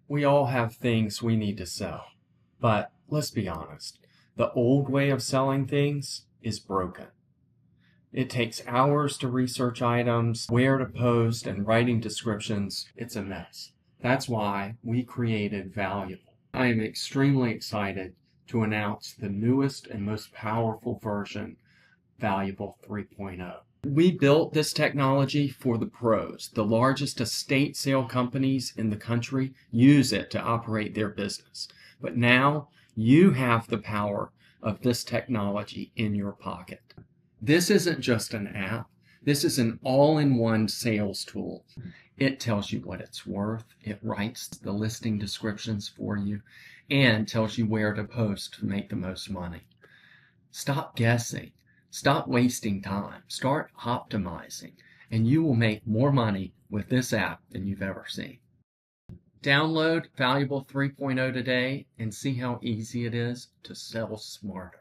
We all have things we need to sell, but let's be honest, the old way of selling things is broken. It takes hours to research items, where to post, and writing descriptions. It's a mess. That's why we created Valuable. I am extremely excited to announce the newest and most powerful version, Valuable 3.0. We built this technology for the pros. The largest estate sale companies in the country use it to operate their business. But now you have the power of this technology in your pocket. This isn't just an app. This is an all-in-one sales tool. It tells you what it's worth. It writes the listing descriptions for you and tells you where to post to make the most money. Stop guessing. Stop wasting time. Start optimizing, and you will make more money with this app than you've ever seen. Download Valuable 3.0 today and see how easy it is to sell smarter.